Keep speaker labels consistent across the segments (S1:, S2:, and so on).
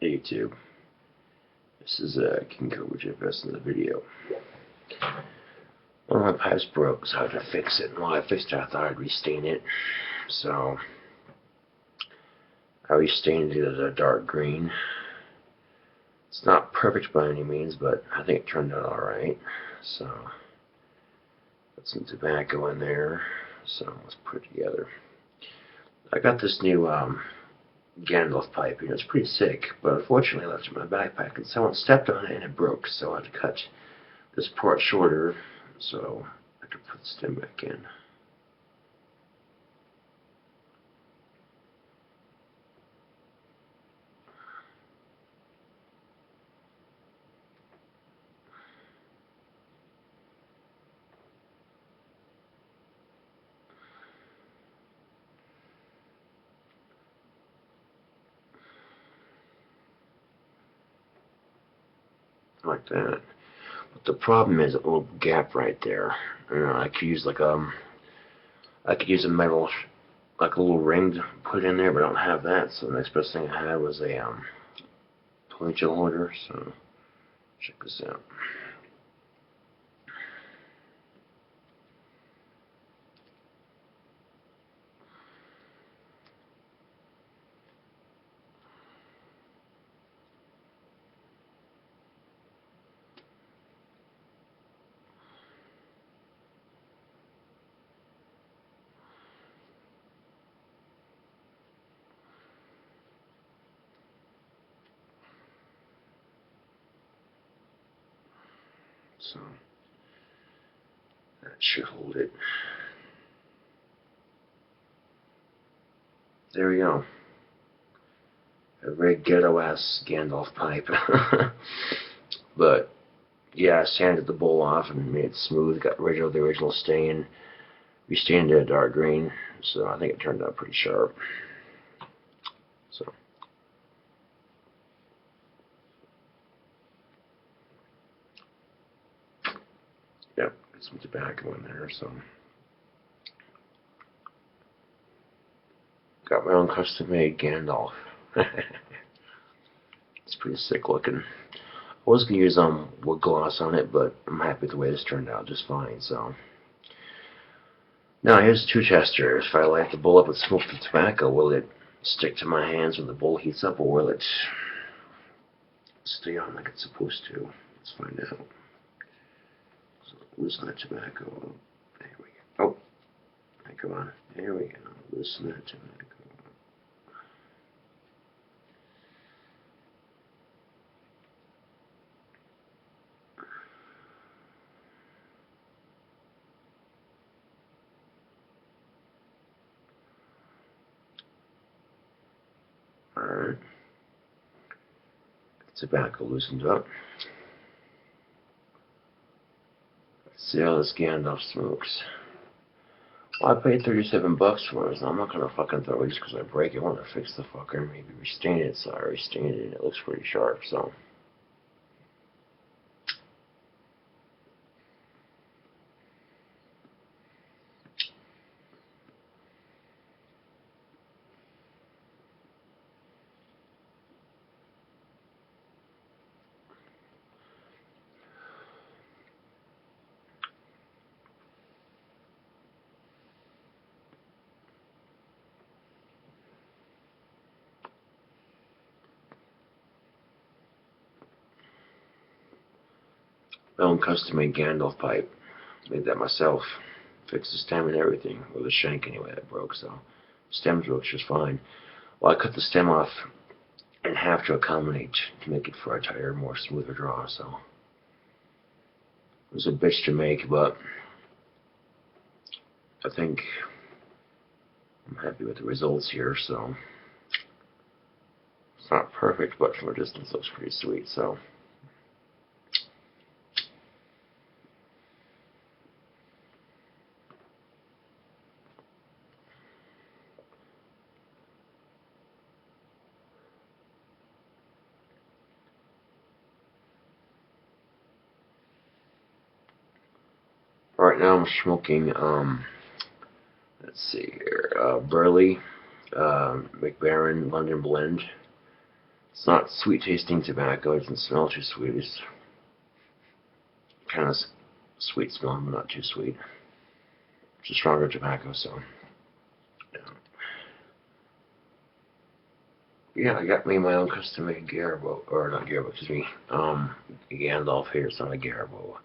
S1: Hey YouTube, this is KingCobraJFS in the video. One of my pipes broke, so I had to fix it. And while I fixed it, I thought I'd restain it. So I restained it as a dark green. It's not perfect by any means, but I think it turned out alright. So put some tobacco in there. So let's put it together. I got this new Gandalf pipe, and it's pretty sick, but unfortunately I left it in my backpack and someone stepped on it and it broke, so I had to cut this part shorter so I could put the stem back in. Like that. But the problem is a little gap right there. I could use I could use a metal, like a little ring to put in there, but I don't have that. So the next best thing I had was a ponytail holder. So check this out. So that should hold it. There we go. A very ghetto-ass Gandalf pipe. But yeah, I sanded the bowl off and made it smooth, got rid of the original stain, restained it a dark green, so I think it turned out pretty sharp. So yep, got some tobacco in there, so got my own custom made Gandalf. It's pretty sick looking. I was gonna use wood gloss on it, but I'm happy with the way this turned out just fine. So now here's the two testers. If I light the bowl up and smoke the tobacco, will it stick to my hands when the bowl heats up, or will it stay on like it's supposed to? Let's find out. So loosen that tobacco. There we go. Oh, come on. There we go. Loosen that tobacco. Alright. Tobacco loosened up. Let's see how this Gandalf smokes. Well, I paid $37 for it, so I'm not gonna fucking throw it just because I break it. I want to fix the fucker, maybe restain it, so I restained it and it looks pretty sharp, so. My own custom-made Gandalf pipe. Made that myself. Fixed the stem and everything. Or the shank anyway that broke, so. Stem works just fine. Well, I cut the stem off in half to accommodate, to make it for a tighter, more smoother draw, so. It was a bitch to make, but I think I'm happy with the results here, so. It's not perfect, but from a distance it looks pretty sweet, so. Right now I'm smoking, let's see here, Burley, McBaron London Blend, It's not sweet tasting tobacco. It doesn't smell too sweet. It's kind of sweet smelling, but not too sweet. It's a stronger tobacco, so yeah, I got me my own custom made Garbo, or not Garbo, excuse me, Gandalf here. It's not a Garbo.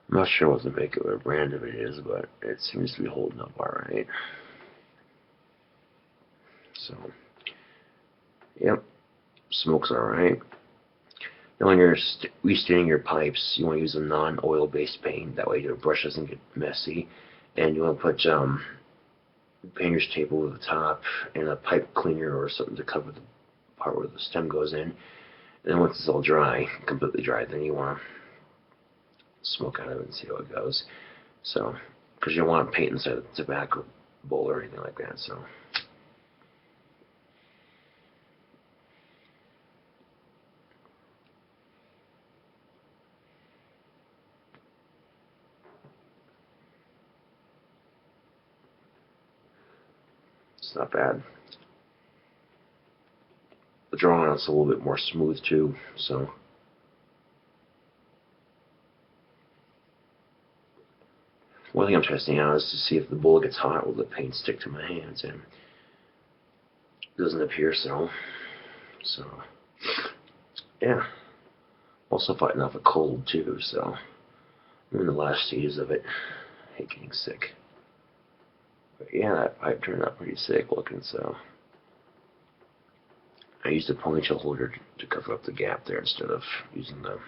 S1: I'm not sure what the make of what brand of it is, but it seems to be holding up alright. So, yep, smoke's alright. Now when you're restaining your pipes, you want to use a non-oil based paint. That way your brush doesn't get messy. And you want to put painter's tape over the top and a pipe cleaner or something to cover the part where the stem goes in. And then once it's all dry, completely dry, then you want to smoke out of it and see how it goes. So, because you don't want paint inside the tobacco bowl or anything like that. So. It's not bad. The drawing out's a little bit more smooth too, so one thing I'm testing out is to see if the bullet gets hot, will the paint stick to my hands, and it doesn't appear so. So yeah. Also fighting off a cold too, so I'm in the last stages of it. I hate getting sick. But yeah, that pipe turned out pretty sick looking, so I used a ponytail holder to cover up the gap there instead of using the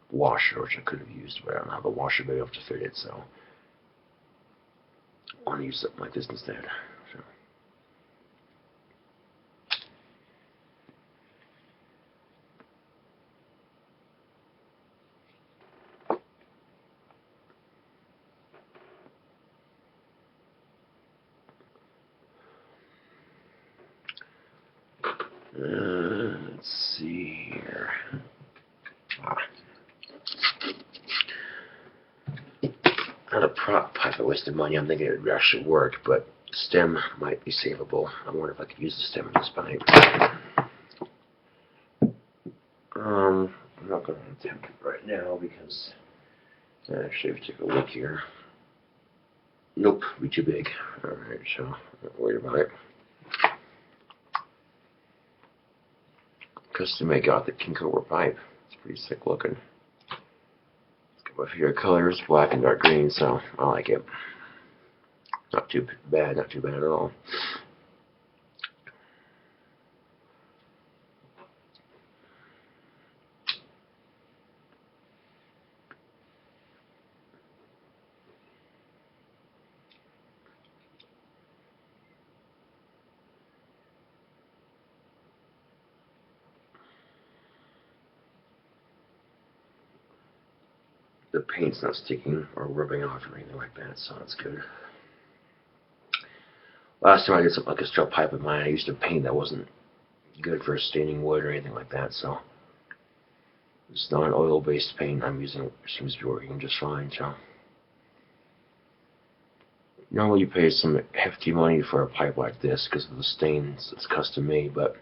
S1: washer, which I could have used, but I don't have a washer big enough to fit it, so I want to use something like this instead. So. Let's see here. Not a prop pipe. I wasted money. I'm thinking it would actually work, but stem might be savable. I wonder if I could use the stem of this pipe. I'm not going to attempt it right now because actually, if you take a look here, nope, it'd be too big. All right, so I'm not worried about it. Custom made got the KingCobra pipe. It's pretty sick looking. It's got my favorite colors, black and dark green, so I like it. Not too bad at all. The paint's not sticking or rubbing off or anything like that, so that's good. Last time I did something like a strut pipe with mine, I used a paint that wasn't good for staining wood or anything like that, so this non-oil based paint I'm using seems to be working just fine, so. Normally you pay some hefty money for a pipe like this because of the stains. It's custom made, but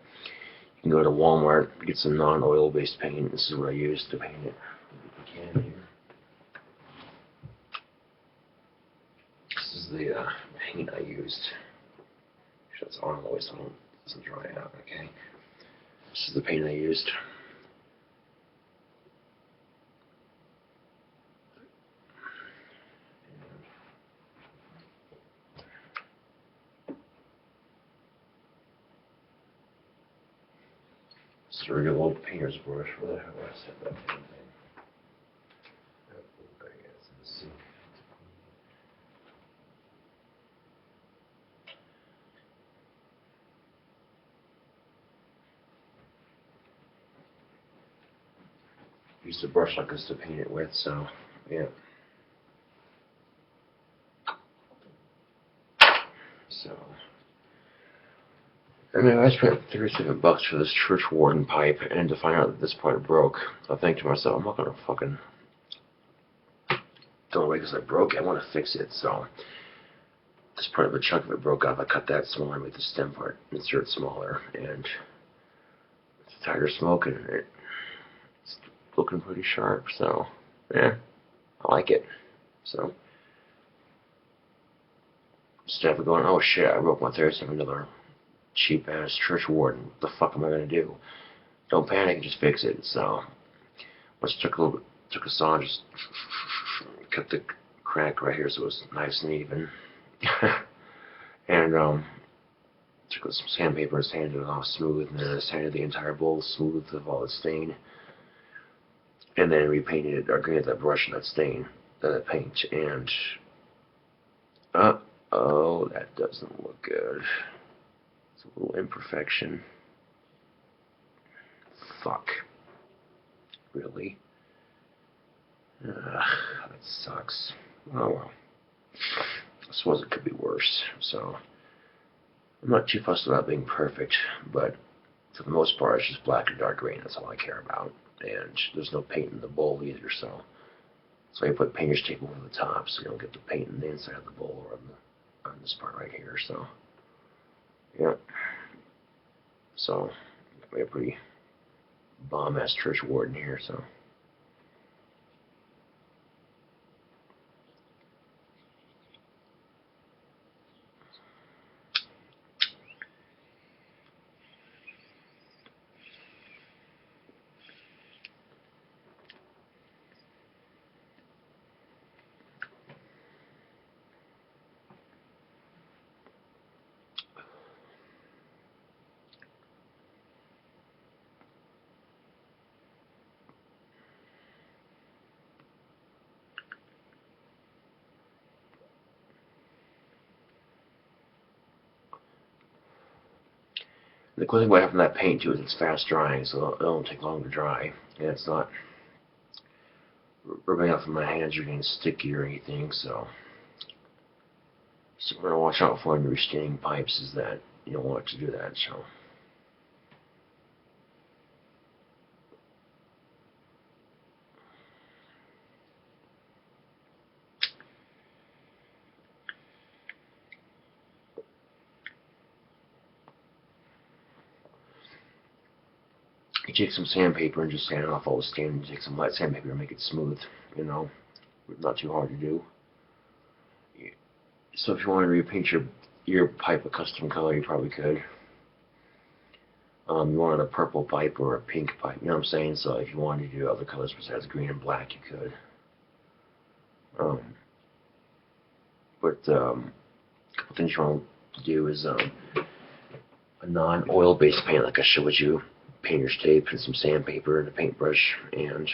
S1: you can go to Walmart, get some non-oil based paint. This is what I use to paint it. If you can here. This is the paint I used. That's on the way so it doesn't dry out, okay? This is the paint I used. It's a regular old painter's brush. Where the hell did I set that damn thing? I guess in the sink. Used a brush like this to paint it with, so yeah. So, I mean, I spent $37 for this church warden pipe, and to find out that this part broke, I think to myself, I'm not gonna fucking throw it away because I broke it. I want to fix it, so this part of a chunk of it broke off. I cut that smaller, made the stem part insert smaller, and tighter smoke, and it's looking pretty sharp. So yeah, I like it. So instead of going, oh shit, I broke my thermostat, another cheap ass church warden. What the fuck am I gonna do? Don't panic, just fix it. So I just took a saw, just cut the crack right here so it was nice and even, and took some sandpaper and sanded it off smooth, and then I sanded the entire bowl smooth of all the stain, and then repainted it, or graded that brush and that stain, that paint, and oh, that doesn't look good. It's a little imperfection. Fuck. Really? That sucks. Oh well. I suppose it could be worse. So I'm not too fussed about being perfect, but for the most part, it's just black and dark green. That's all I care about. And there's no paint in the bowl either, so I put painter's tape over the top so you don't get the paint in the inside of the bowl or on this part right here. So yeah. So we have a pretty bomb-ass church warden here. So. The cool thing about having that paint too is it's fast drying, so it don't take long to dry, and it's not rubbing off in my hands or getting sticky or anything. So what I watch out for in your staining pipes is that you don't want to do that. So. You take some sandpaper and just sand off all the stain. You take some light sandpaper and make it smooth. You know, not too hard to do. So if you want to repaint your pipe a custom color, you probably could. You wanted a purple pipe or a pink pipe, you know what I'm saying? So if you wanted to do other colors besides green and black, you could. But a couple things you want to do is a non-oil based paint, like I showed you, painter's tape and some sandpaper and a paintbrush. And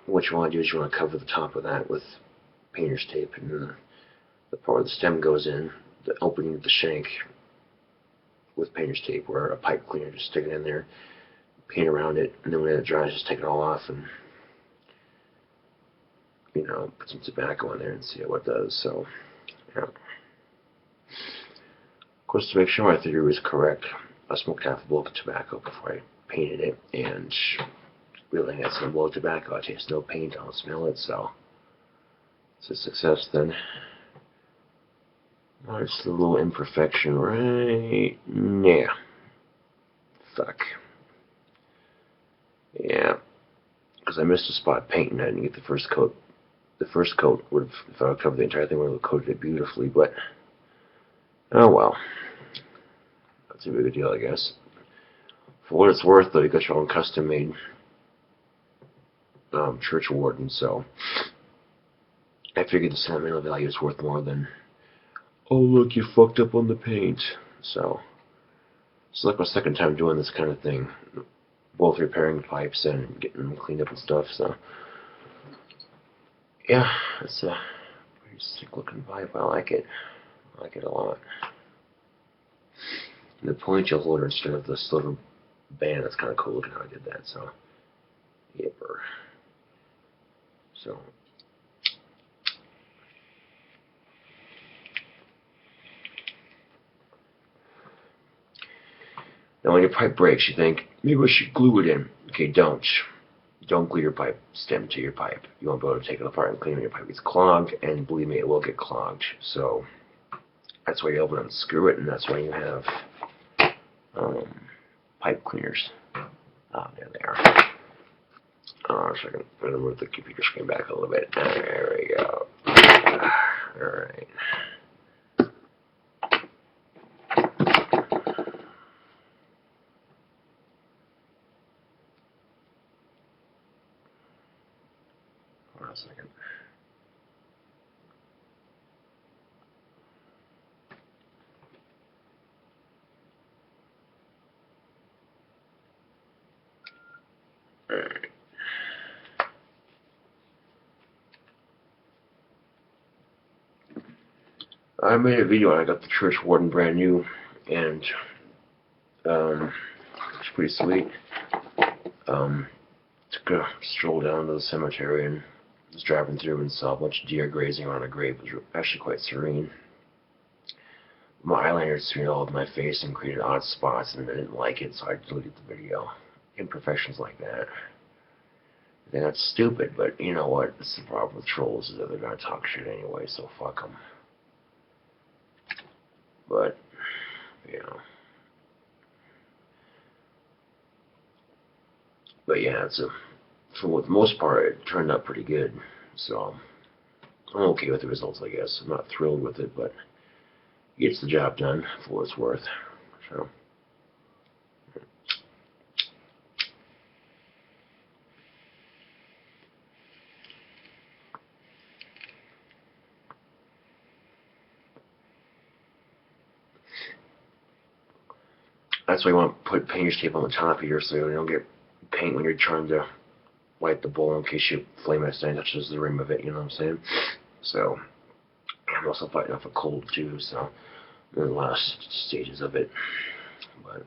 S1: what you want to do is you want to cover the top of that with painter's tape, and then the part where the stem goes in, the opening of the shank, with painter's tape or a pipe cleaner, just stick it in there, paint around it, and then when it dries, just take it all off and, you know, put some tobacco in there and see what it does. So, yeah. Of course, to make sure my theory was correct, I smoked half a bowl of tobacco before I painted it, and really that's a bowl of tobacco. I taste no paint, I don't smell it, so it's a success then. Oh, just a little imperfection right. Yeah. Fuck. Yeah. Because I missed a spot painting. I didn't get the first coat. The first coat would have, if I would covered the entire thing, would have coated it beautifully, but oh well. Not too big a deal, I guess. For what it's worth, though, you got your own custom made church warden, so I figured the sentimental value is worth more than, oh look, you fucked up on the paint. So it's like my second time doing this kind of thing, both repairing pipes and getting them cleaned up and stuff. So yeah, it's a pretty sick looking pipe. I like it. I like it a lot. And the ponytail holder instead of the silver band, that's kind of cool looking how I did that. So yipper. So now when your pipe breaks, you think, maybe I should glue it in. Okay, don't. Don't glue your pipe stem to your pipe. You won't be able to take it apart and clean it when your pipe gets clogged, and believe me, it will get clogged. So that's why you open and unscrew it, and that's why you have pipe cleaners. Oh, there they are. A second. I'm gonna move the computer screen back a little bit. There we go. Alright. Hold on a second. Alright. I made a video and I got the church warden brand new, and it's pretty sweet. Took a stroll down to the cemetery and was driving through and saw a bunch of deer grazing around a grave. It was actually quite serene. My eyeliner smeared all over my face and created odd spots, and I didn't like it, so I deleted the video. Imperfections like that. And that's stupid, but you know what? It's the problem with trolls is that they're gonna talk shit anyway, so fuck them. But, you know. But yeah, for the most part, it turned out pretty good. So, I'm okay with the results, I guess. I'm not thrilled with it, but it gets the job done for what it's worth. So. That's why you want to put painter's tape on the top here so you don't get paint when you're trying to light the bowl in case you flame it and touches the rim of it, you know what I'm saying? So, I'm also fighting off a cold too, so I'm in the last stages of it. But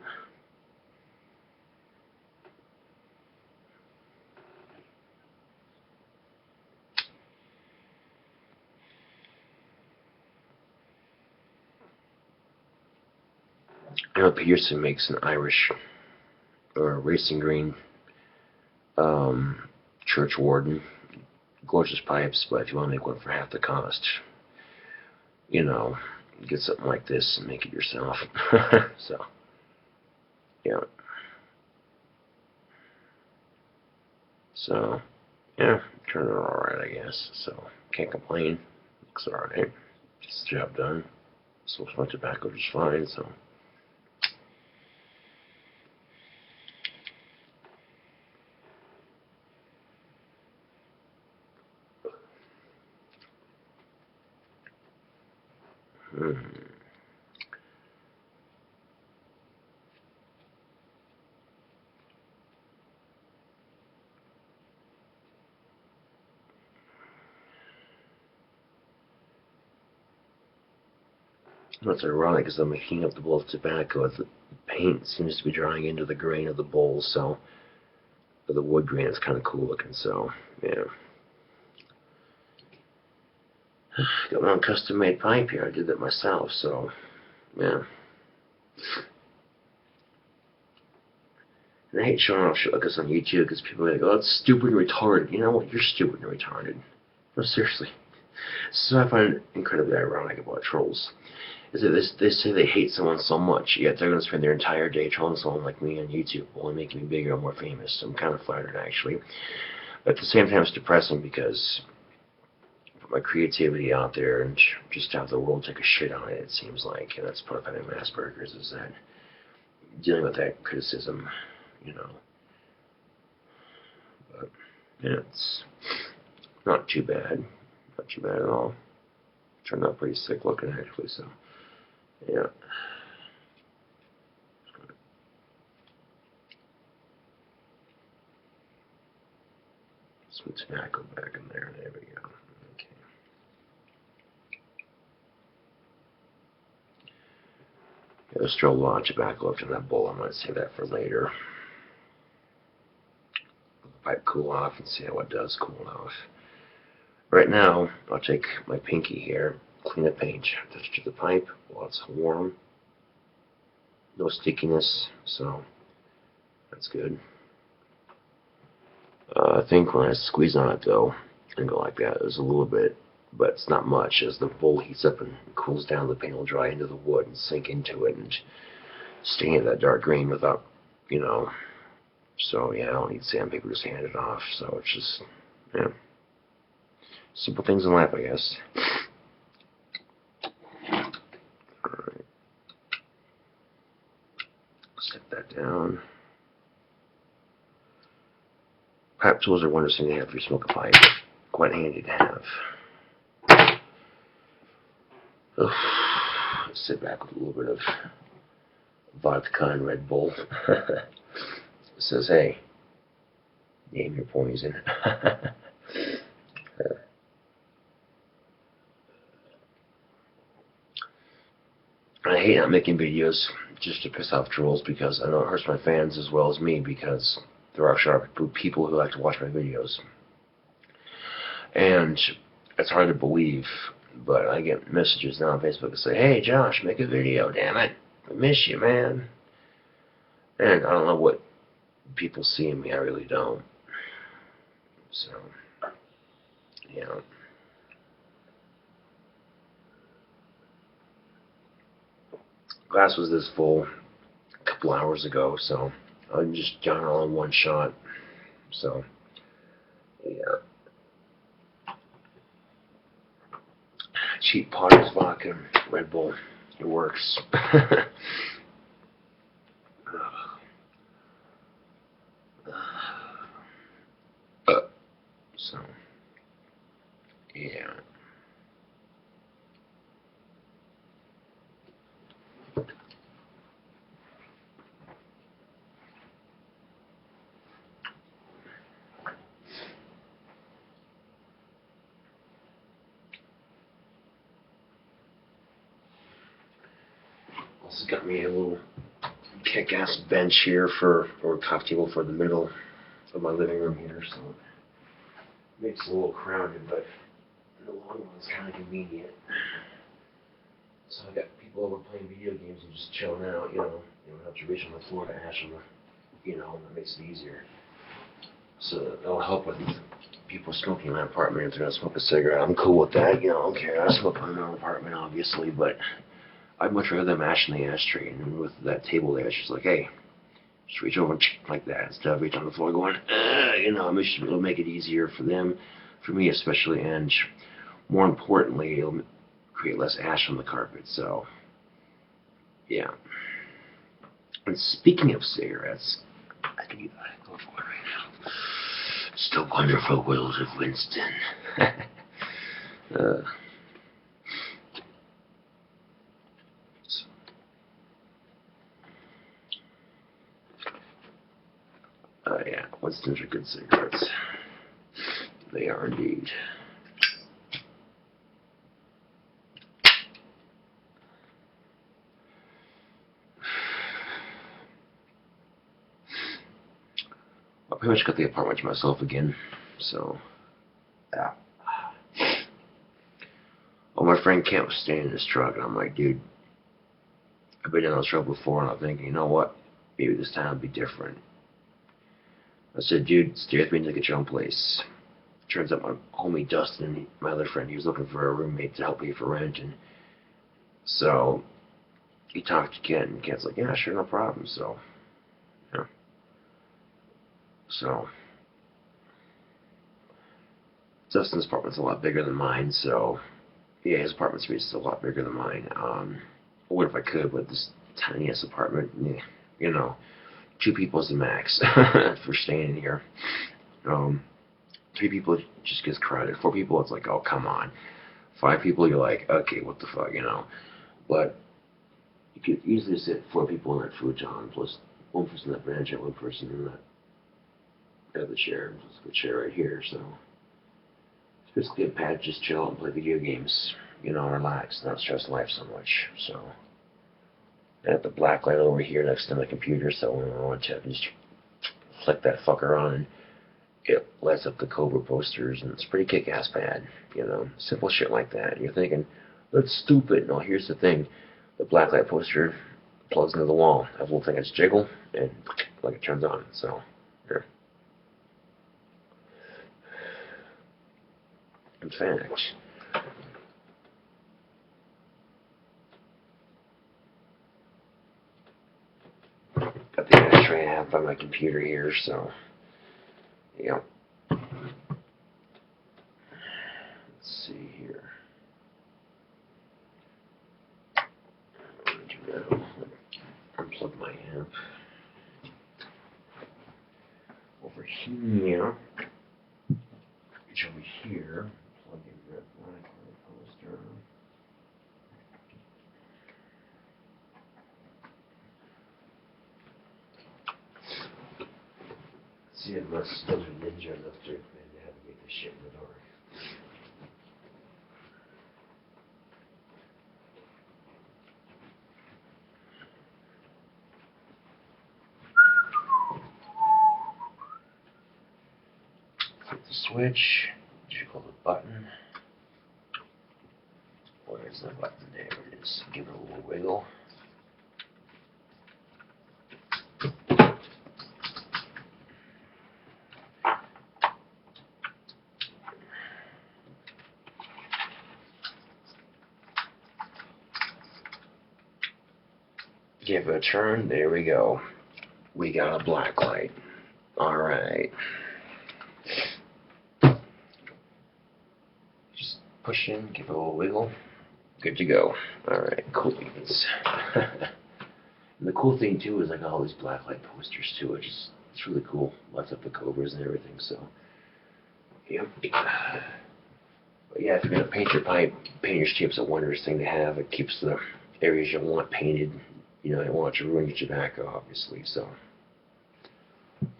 S1: you know, Pearson makes an Irish or racing green church warden. Gorgeous pipes, but if you want to make one for half the cost, you know, get something like this and make it yourself. So, yeah. So, yeah, turned out alright, I guess. So, can't complain. Looks alright. Gets the job done. Smokes my tobacco just fine, so. What's ironic is I'm heating up the bowl of tobacco. The paint seems to be drying into the grain of the bowl, so the wood grain is kind of cool looking. So yeah, got my own custom-made pipe here. I did that myself. So yeah. And I hate showing off shit like this on YouTube because people are like, "Oh, it's stupid and retarded." You know what? You're stupid and retarded. No, seriously. So I find it incredibly ironic about trolls. Is that they say they hate someone so much, yet they're going to spend their entire day trolling someone like me on YouTube, only making me bigger and more famous. I'm kind of flattered, actually. But at the same time, it's depressing because my creativity out there and just have the world take a shit on it, it seems like. And that's part of having Asperger's, is that dealing with that criticism, you know. But, yeah, it's not too bad. Not too bad at all. Turned out pretty sick looking, actually, so. Yeah. Some tobacco back in there. There we go. Okay. Yeah, there's still a lot of tobacco left in that bowl. I might save that for later. Let the pipe cool off and see how it does cool off. Right now, I'll take my pinky here, clean the paint, touch it to the pipe while it's warm. No stickiness, so that's good. I think when I squeeze on it though, and go like that, there's a little bit, but it's not much. As the bowl heats up and cools down, the paint will dry into the wood and sink into it and stain it that dark green without you know. So yeah, I don't need sandpaper, just hand it off. So it's just, yeah, simple things in life, I guess. Alright, set that down. Pipe tools are wonderful to have if you smoke a pipe. Quite handy to have. Ugh. Sit back with a little bit of vodka and Red Bull. It says, hey, name your poison. I hate not making videos just to piss off trolls, because I know it hurts my fans as well as me, because there are sharp people who like to watch my videos. And it's hard to believe, but I get messages now on Facebook that say, hey Josh, make a video, damn it. I miss you, man. And I don't know what people see in me, I really don't. So, you know. Glass was this full a couple hours ago, so I'm just done all in one shot. So, yeah. Cheap Potter's vodka, Red Bull, it works. So, yeah. Also got me a little kick-ass bench here or a coffee table for the middle of my living room here, so it makes it a little crowded, but in the long run it's kind of convenient. So I got people over playing video games and just chilling out, you know. You don't have to reach on the floor to ash on the, you know, that makes it easier. So that'll help with people smoking in my apartment. If they're gonna smoke a cigarette, I'm cool with that, you know, I don't care. I smoke in my own apartment, obviously, but I'd much rather them ash in the ashtray. And with that table there, she's like, hey, just reach over and like that instead of reach on the floor going, you know, it'll make it easier for them, for me especially, and more importantly, it'll create less ash on the carpet. So, yeah. And speaking of cigarettes, I can go for it right now. It's the wonderful world of Winston. Yeah, Winston's are good cigarettes. They are indeed. I pretty much got the apartment to myself again, so yeah. Well, my friend Kent was staying in his truck, and I'm like, dude, I've been in this truck before, and I'm thinking, you know what? Maybe this time will be different. I said, dude, stay with me until you get your own place. Turns out my homie Dustin, my other friend, he was looking for a roommate to help pay for rent, and so he talked to Kent, and Kent's like, yeah, sure, no problem. So, yeah. So, Dustin's apartment's a lot bigger than mine, so, yeah, his apartment space is a lot bigger than mine. I would if I could, but this tiniest apartment, yeah, you know, 2 people is the max for staying here. 3 people just gets crowded. 4 people, it's like, oh, come on. 5 people, you're like, okay, what the fuck, you know. But you could easily sit 4 people in that futon, plus 1 person in that bench and 1 person in that other chair, plus a chair right here. So it's basically a pad, just chill out and play video games, you know, relax, not stress life so much. So I have the black light over here next to my computer, so when I want to, I can just flick that fucker on and it lights up the Cobra posters, and it's pretty kick-ass pad, you know, simple shit like that. And you're thinking, that's stupid. No, here's the thing. The blacklight poster plugs into the wall. I have a little thing that's jiggle, and like it turns on. So, yeah. In fact, got the ashtray I have up on my computer here, so yeah. Let's see here. What do I do now? Unplug my amp. Over here, reach over here, plug in that black poster. See, unless those are ninja enough to navigate this shit in the dark. Flip the switch, jiggle the button. Where's the button? There it is. Give it a little wiggle. Give it a turn. There we go. We got a black light. Alright. Just push in, give it a little wiggle. Good to go. Alright, cool beans. And the cool thing too is I got all these blacklight posters too. It's really cool. Lots of the Cobras and everything, so yep. But yeah, if you're gonna paint your pipe, painter's tape's a wondrous thing to have. It keeps the areas you want painted. You know, you don't want it to ruin your tobacco, obviously, so. See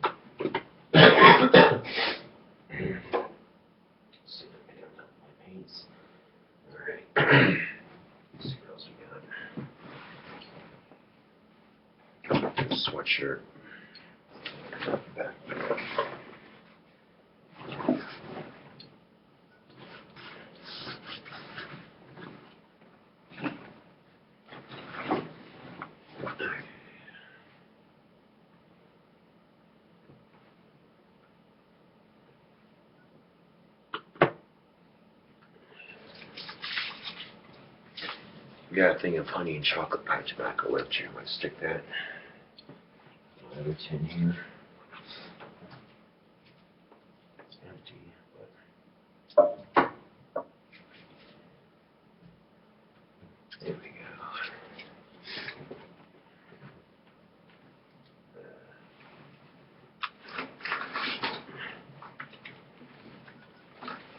S1: if I can up my paints. Alright. Let's see what else we got. Sweatshirt. Back. Got a thing of honey and chocolate pie tobacco left here. I might stick that. Another tin here. It's empty, but there we go.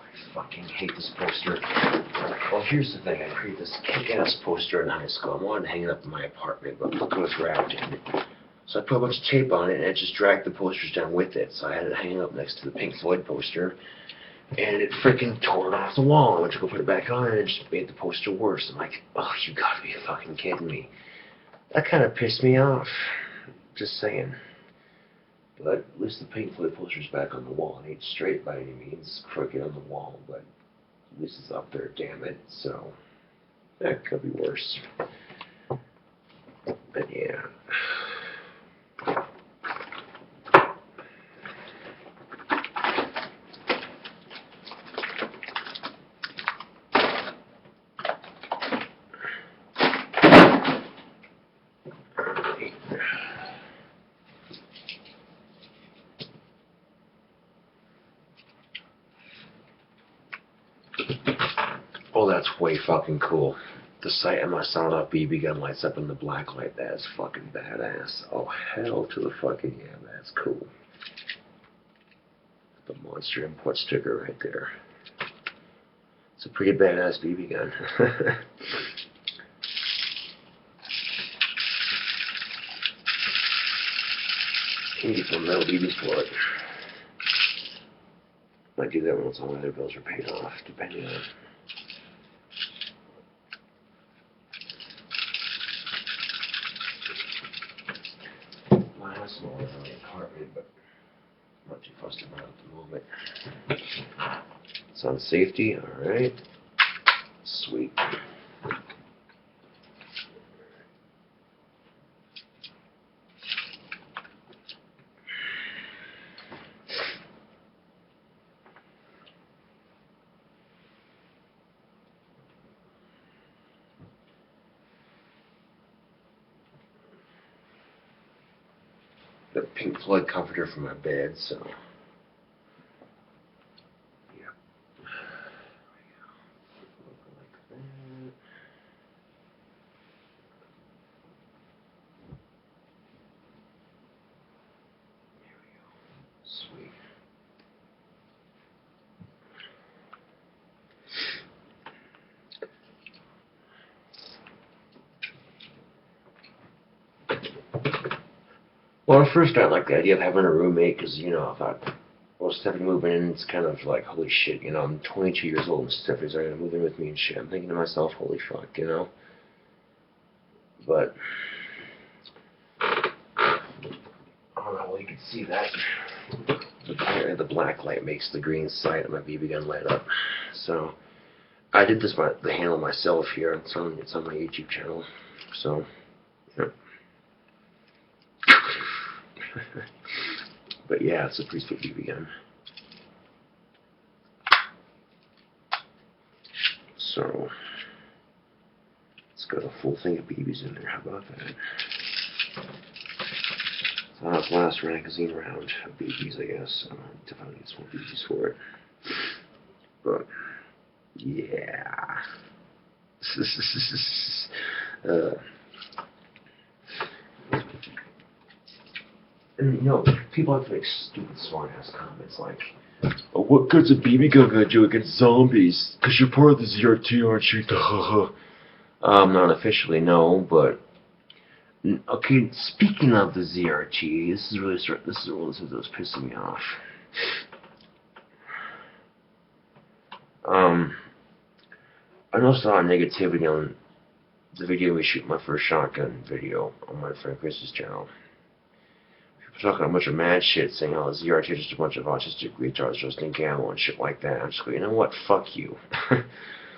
S1: I fucking hate this poster. Well, here's the thing. I created this kick-ass poster in high school. I wanted to hang it up in my apartment, but look what it's wrapped in. So I put a bunch of tape on it, and it just dragged the posters down with it. So I had it hanging up next to the Pink Floyd poster, and it freaking tore it off the wall. I went to go put it back on, and it just made the poster worse. I'm like, oh, you gotta be fucking kidding me. That kind of pissed me off. Just saying. But at least the Pink Floyd poster's back on the wall. It ain't straight by any means. It's crooked on the wall, but at least it's up there, damn it. So, that could be worse. But yeah. Oh, that's way fucking cool. The sight of my sound-off BB gun lights up in the black light. That is fucking badass. Oh, hell to the fucking yeah, that's cool. The monster import sticker right there. It's a pretty badass BB gun. Can get some metal BBs for it. Might do that once all my other bills are paid off, depending on. My house is more than the apartment, but I'm not too fussed about it at the moment. It's on safety, alright. Sweet. Got a Pink Floyd comforter for my bed, so yeah. Like that. There we go. Sweet. Well, at first I liked the idea of having a roommate because, you know, I thought, well, Stephanie moving in, it's kind of like, holy shit, you know, I'm 22 years old and Stephanie's already going to move in with me and shit. I'm thinking to myself, holy fuck, you know. But, I don't know, well, you can see that. The black light makes the green sight of my BB gun light up. So, I did the handle myself here. It's on my YouTube channel. So, yeah. But yeah, it's a pretty sweet BB gun. So, it's got a full thing of BBs in there. How about that? So that's the last magazine round of BBs, I guess. So definitely get some more BBs for it. But yeah. And you know, people have to make stupid smart-ass comments like, oh, what good's a BB gun gonna do against zombies? Because you're part of the ZRT, aren't you? Not officially, no, but okay. Speaking of the ZRT, this is what's pissing me off. I noticed a lot of negativity on the video we shoot my first shotgun video on my friend Chris's channel. Talking a bunch of mad shit, saying, oh, the ZRT is just a bunch of autistic retards just in ammo and shit like that. I'm just going, you know what, fuck you.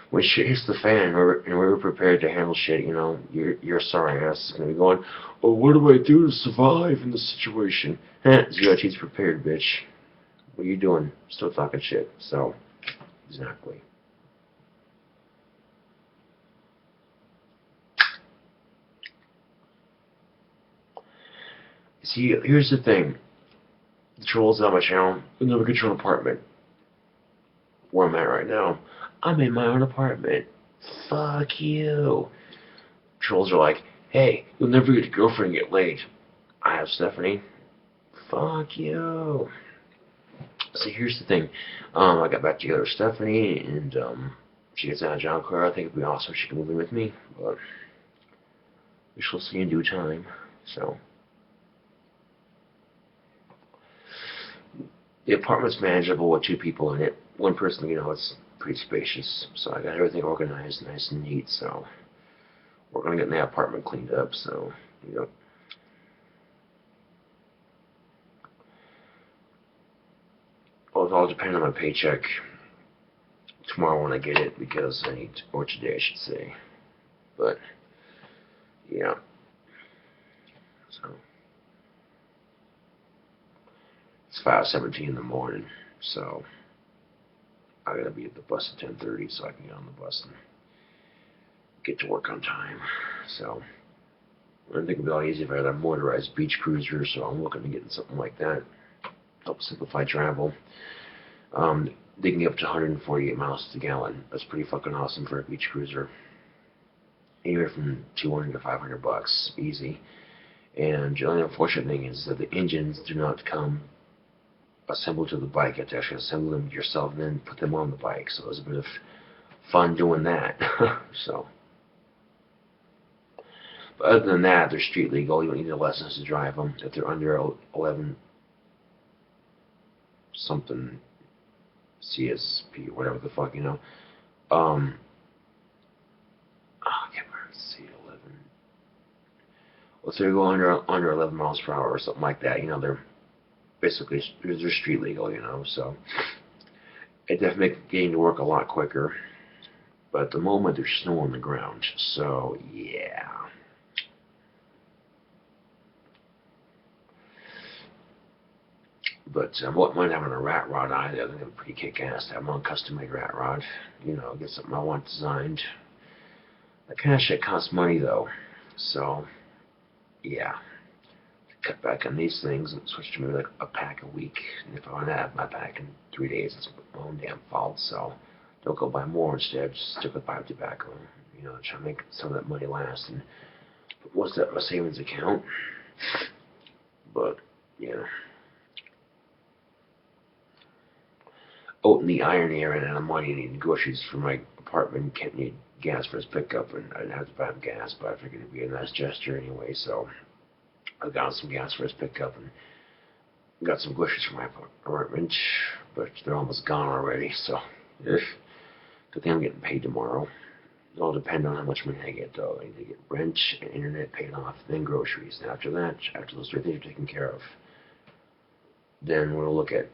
S1: When shit hits the fan and we're prepared to handle shit, you know, your sorry ass is going to be going, oh, what do I do to survive in this situation? ZRT's prepared, bitch. What are you doing? Still talking shit. So, exactly. See, here's the thing. The trolls on my channel, you'll never get your own apartment. Where I'm at right now, I'm in my own apartment. Fuck you. Trolls are like, hey, you'll never get a girlfriend and get laid. I have Stephanie. Fuck you. See, here's the thing. I got back together with Stephanie, and she gets out of John Clare. I think it'd be awesome if she could move in with me, but we shall see in due time. So. The apartment's manageable with 2 people in it. One person, you know, it's pretty spacious. So I got everything organized, nice and neat. So we're going to get the apartment cleaned up. So, you know. Well, it all depends on my paycheck tomorrow when I get it, because I need, or today I should say. But, yeah. So. It's 5:17 in the morning, so I gotta be at the bus at 10:30 so I can get on the bus and get to work on time. So I think it'd be a lot easier if I had a motorized beach cruiser, so I'm looking to get something like that. Help simplify travel. They can get up to 148 miles to the gallon. That's pretty fucking awesome for a beach cruiser. Anywhere from $200 to $500, easy. And the only unfortunate thing is that the engines do not come assembled to the bike. You have to actually assemble them yourself and then put them on the bike. So it was a bit of fun doing that. So, but other than that, they're street legal. You don't need a license to drive them if they're under 11 something CSP or whatever the fuck, you know. I can't remember. See, 11. Let's say they go under 11 miles per hour or something like that. You know, they're basically, they're street legal, you know, so it definitely makes getting to work a lot quicker. But at the moment, there's snow on the ground, so yeah. But I wouldn't mind having a rat rod either. I think it'd be pretty kick-ass to have my own custom-made rat rod. You know, get something I want designed. That kind of shit costs money, though. So, yeah. cut back on these things and switch to maybe like a pack a week. And if I want to have my pack in 3 days, it's my own damn fault. So don't go buy more. Instead, just stick with pipe tobacco. You know, try to make some of that money last and put most of that in my savings account. But yeah. Oh, and the irony, I ran out of money and needed groceries for my apartment. Can't need gas for his pickup, and I didn't have to buy him gas, but I figured it'd be a nice gesture anyway. So I got some gas for his pickup and got some groceries for my apartment, but they're almost gone already. So, good thing I'm getting paid tomorrow. It'll depend on how much money I get, though. I need to get rent and internet paid off, then groceries. And after that, after those 3 things are taken care of, then we'll look at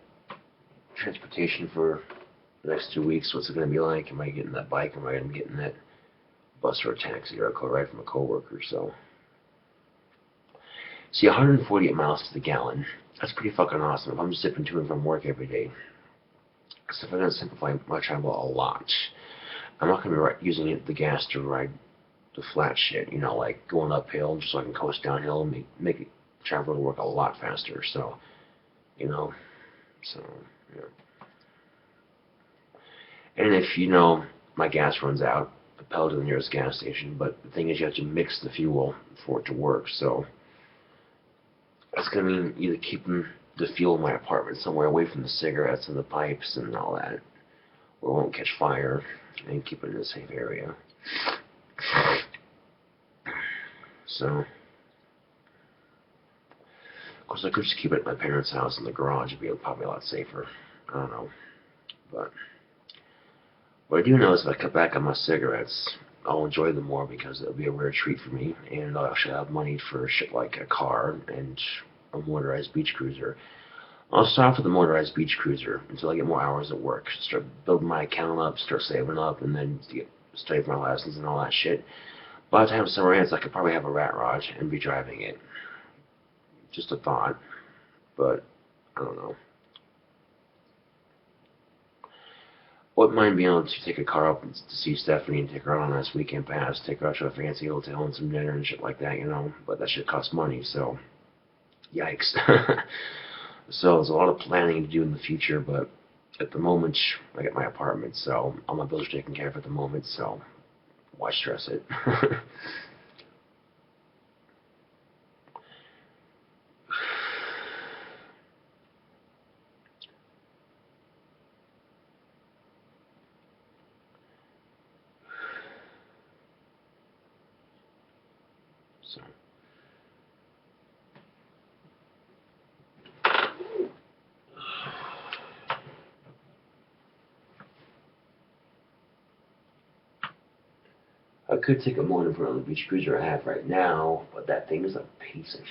S1: transportation for the next 2 weeks. What's it going to be like? Am I getting that bike? Am I going to be getting that bus or a taxi or a ride from a coworker? So, see, 148 miles to the gallon. That's pretty fucking awesome. If I'm just zipping to and from work every day, so if I'm going to simplify my travel a lot, I'm not going to be using the gas to ride the flat shit, you know, like going uphill just so I can coast downhill and make it travel to work a lot faster. So, you know, so, yeah. And if, you know, my gas runs out, I pedal to the nearest gas station. But the thing is, you have to mix the fuel for it to work. So that's going to mean either keeping the fuel in my apartment somewhere away from the cigarettes and the pipes and all that, where it won't catch fire, and keep it in a safe area. So, of course, I could just keep it at my parents' house in the garage. It'd be probably a lot safer. I don't know. But what I do know is if I cut back on my cigarettes, I'll enjoy them more because it'll be a rare treat for me, and I'll actually have money for shit like a car and a motorized beach cruiser. I'll start with the motorized beach cruiser until I get more hours at work. Start building my account up, start saving up, and then study for my lessons and all that shit. By the time summer ends, I could probably have a rat rod and be driving it. Just a thought, but I don't know. Wouldn't mind being able to take a car up to see Stephanie and take her out on a nice weekend pass, take her out to a fancy hotel and some dinner and shit like that, you know. But that shit costs money, so yikes. So there's a lot of planning to do in the future, but at the moment, I got my apartment, so all my bills are taken care of at the moment, so why stress it? So. I could take a motor for the beach cruiser I have right now, but that thing is a piece of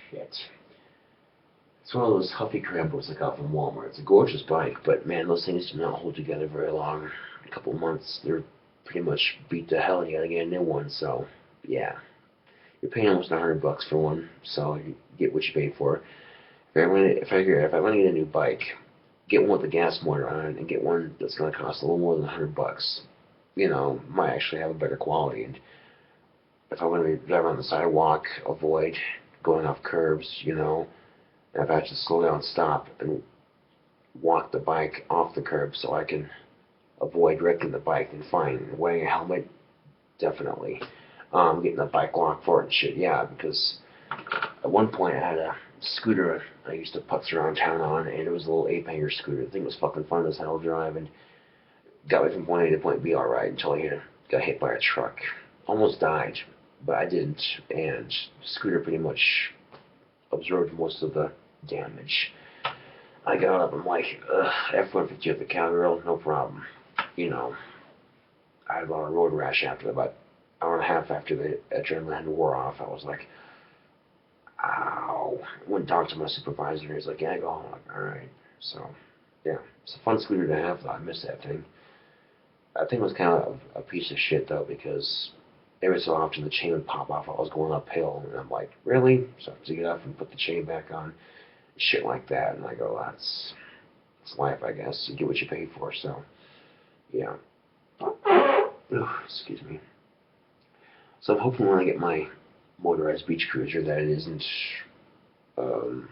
S1: shit. It's one of those Huffy Crambos I got from Walmart. It's a gorgeous bike, but man, those things do not hold together very long. A couple of months, they're pretty much beat to hell. You gotta get a new one, so yeah. You're paying almost $100 for one, so you get what you pay for. If I want to get a new bike, get one with a gas motor on it, and get one that's going to cost a little more than $100. You know, might actually have a better quality. And if I want to be driving on the sidewalk, avoid going off curbs, you know, and if I have to slow down, stop, and walk the bike off the curb so I can avoid wrecking the bike, then fine. Wearing a helmet, definitely. Getting a bike lock for it and shit, yeah, because at one point I had a scooter I used to putz around town on, and it was a little 8-hanger scooter. The thing was fucking fun as hell to drive, and got me from point A to point B alright until I got hit by a truck. Almost died, but I didn't, and the scooter pretty much absorbed most of the damage. I got up, I'm like, F-150 at the cowgirl, no problem. You know, I had a lot of road rash after about an hour and a half after the adrenaline wore off. I was like, ow. I went and talked to my supervisor, and he's like, yeah, go home. I'm like, alright. So, yeah, it's a fun scooter to have, though. I miss that thing. That thing was kind of a piece of shit, though, because every so often the chain would pop off while I was going uphill, and I'm like, really? So I have to get up and put the chain back on, shit like that, and I go, that's life, I guess. You get what you pay for, so, yeah. Excuse me. So I'm hoping when I get my motorized beach cruiser that it isn't um,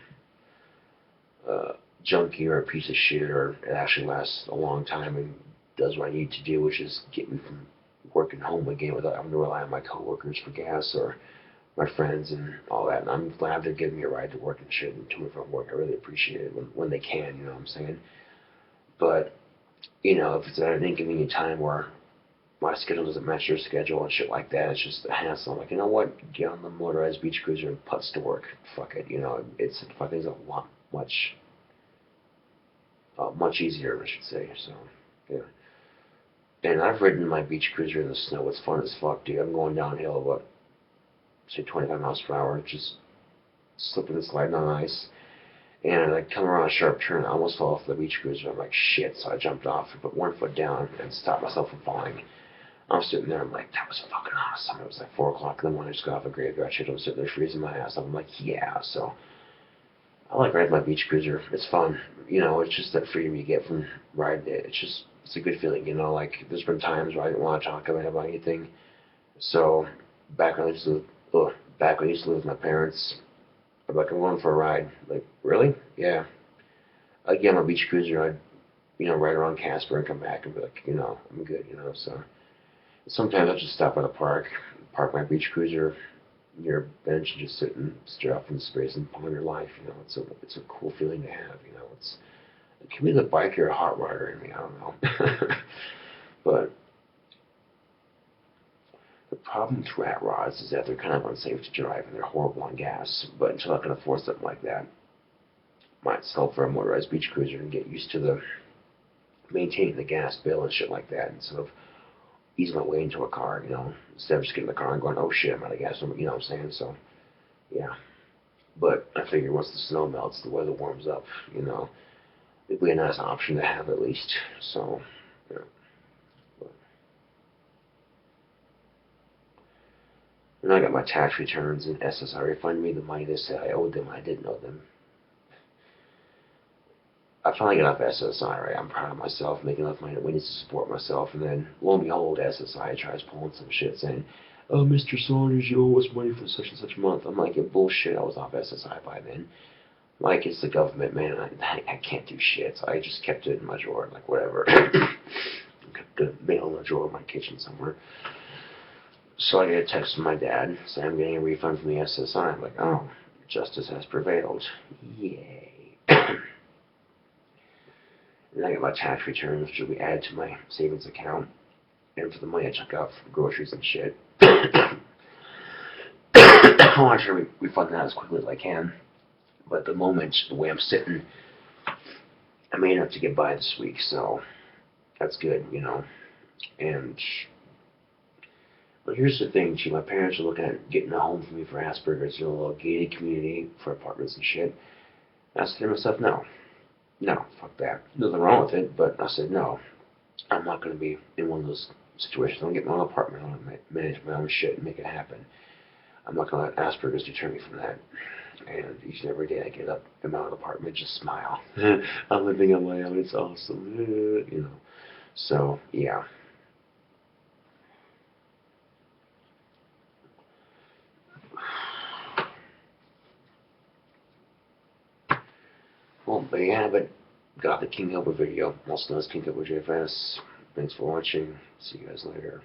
S1: junky or a piece of shit, or it actually lasts a long time and does what I need to do, which is get me from working home again without having to rely on my coworkers for gas or my friends and all that. And I'm glad they're giving me a ride to work and shit and to and from work. I really appreciate it when they can, you know what I'm saying? But, you know, if it's at an inconvenient time where my schedule doesn't match your schedule and shit like that, it's just a hassle. I'm like, you know what? Get on the motorized beach cruiser and putz to work. Fuck it, you know, it's fucking a lot much easier, I should say. So, yeah. And I've ridden my beach cruiser in the snow. It's fun as fuck, dude. I'm going downhill, what, say 25 miles per hour, just slipping and sliding on ice. And I come around a sharp turn, I almost fell off the beach cruiser. I'm like, shit. So I jumped off and put one foot down and stopped myself from falling. I'm sitting there, I'm like, that was fucking awesome. It was like 4 o'clock in the morning, I just got off a graveyard shit. I'm sitting there freezing my ass off. I'm like, yeah. So I like riding my beach cruiser. It's fun. You know, it's just that freedom you get from riding it. It's a good feeling, you know. Like, there's been times where I didn't want to talk about anything. So back when I used to live with my parents, I'm like, I'm going for a ride. Like, really? Yeah. I'd get on a beach cruiser. I'd, you know, ride around Casper and come back and be like, you know, I'm good, you know. So sometimes I'll just stop at a park my beach cruiser near a bench and just sit and stare off into space and ponder life. You know, it's a cool feeling to have. You know, it can be the biker or hot rodder in me. I don't know, but the problem with rat rods is that they're kind of unsafe to drive and they're horrible on gas. But until I can afford something like that, I might sell for a motorized beach cruiser and get used to the maintaining the gas bill and shit like that instead of easing my way into a car, you know, instead of just getting in the car and going, oh shit, I'm out of gas, you know what I'm saying? So, yeah. But I figure once the snow melts, the weather warms up, you know, it'd be a nice option to have at least. So, yeah. But, and I got my tax returns and SSI refunded me the money they said I owed them. I didn't owe them. I finally got off SSI, right? I'm proud of myself, making enough money to support myself. And then, lo and behold, SSI tries pulling some shit saying, oh, Mr. Saunders, you owe us money for such and such a month. I'm like, yeah, bullshit, I was off SSI by then. Like, it's the government, man. I can't do shit. So I just kept it in my drawer, like, whatever. Kept the mail in the drawer in my kitchen somewhere. So I get a text from my dad saying I'm getting a refund from the SSI. I'm like, oh, justice has prevailed. Yay. And I get my tax returns, which will be added to my savings account. And for the money I took out for groceries and shit, I want to try to refund that as quickly as I can. But at the moment, the way I'm sitting, I may have to get by this week, so that's good, you know. And but here's the thing, too. My parents are looking at getting a home for me for Asperger's, you know, a little gated community for apartments and shit. And I said to myself, no. No, fuck that. Nothing wrong with it, but I said, no. I'm not going to be in one of those situations. I'll get my own apartment. I'll manage my own shit and make it happen. I'm not going to let Asperger's deter me from that. And each and every day I get up in my own apartment, just smile. I'm living on my own. It's awesome. You know. So, yeah. Well, there you have it. Got the King Cobra video, also known as KingCobraJFS. Thanks for watching. See you guys later.